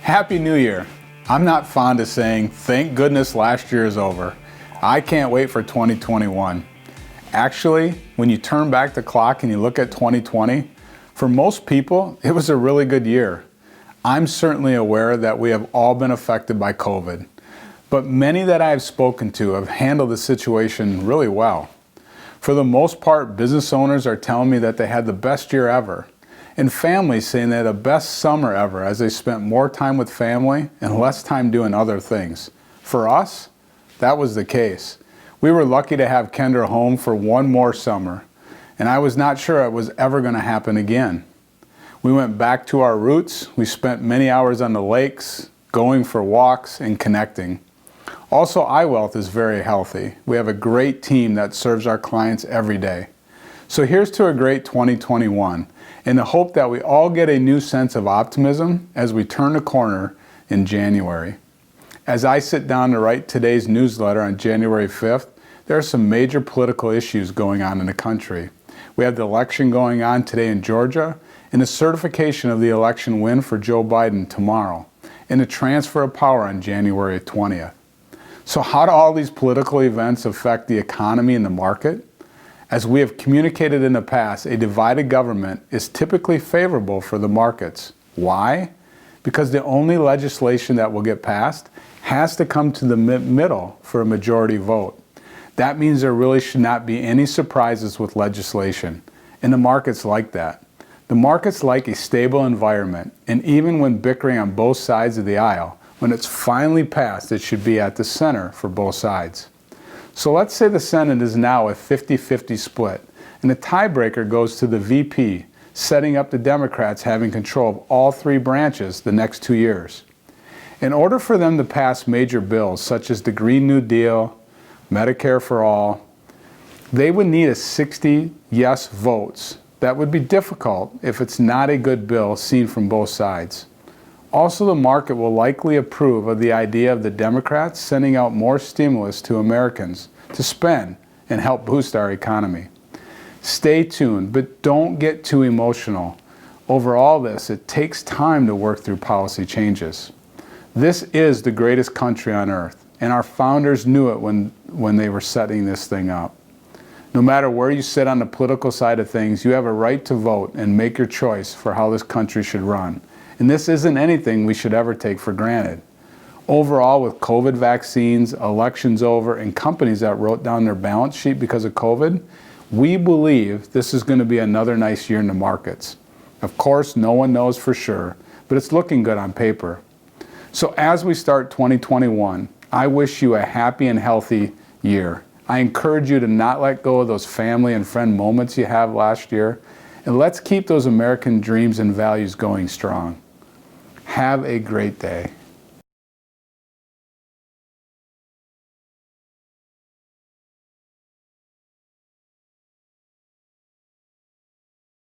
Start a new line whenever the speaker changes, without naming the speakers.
Happy New Year. I'm not fond of saying, thank goodness last year is over. I can't wait for 2021. Actually, when you turn back the clock and you look at 2020, for most people, it was a really good year. I'm certainly aware that we have all been affected by COVID, but many that I have spoken to have handled the situation really well. For the most part, business owners are telling me that they had the best year ever, and families saying they had the best summer ever as they spent more time with family and less time doing other things. For us, that was the case. We were lucky to have Kendra home for one more summer, and I was not sure it was ever going to happen again. We went back to our roots. We spent many hours on the lakes, going for walks and connecting. Also, iWealth is very healthy. We have a great team that serves our clients every day. So here's to a great 2021, in the hope that we all get a new sense of optimism as we turn the corner in January. As I sit down to write today's newsletter on January 5th, there are some major political issues going on in the country. We have the election going on today in Georgia, and the certification of the election win for Joe Biden tomorrow, and the transfer of power on January 20th. So how do all these political events affect the economy and the market? As we have communicated in the past, a divided government is typically favorable for the markets. Why? Because the only legislation that will get passed has to come to the middle for a majority vote. That means there really should not be any surprises with legislation, and the markets like that. The markets like a stable environment, and even when bickering on both sides of the aisle, when it's finally passed, it should be at the center for both sides. So let's say the Senate is now a 50-50 split, and the tiebreaker goes to the VP, setting up the Democrats having control of all three branches the next 2 years. In order for them to pass major bills such as the Green New Deal, Medicare for All, they would need a 60 yes votes. That would be difficult if it's not a good bill seen from both sides. Also, the market will likely approve of the idea of the Democrats sending out more stimulus to Americans to spend and help boost our economy. Stay tuned, but don't get too emotional. Over all this, it takes time to work through policy changes. This is the greatest country on earth, and our founders knew it when they were setting this thing up. No matter where you sit on the political side of things, you have a right to vote and make your choice for how this country should run. And this isn't anything we should ever take for granted. Overall, with COVID vaccines, elections over, and companies that wrote down their balance sheet because of COVID, we believe this is going to be another nice year in the markets. Of course, no one knows for sure, but it's looking good on paper. So as we start 2021, I wish you a happy and healthy year. I encourage you to not let go of those family and friend moments you have last year, and let's keep those American dreams and values going strong. Have a great day.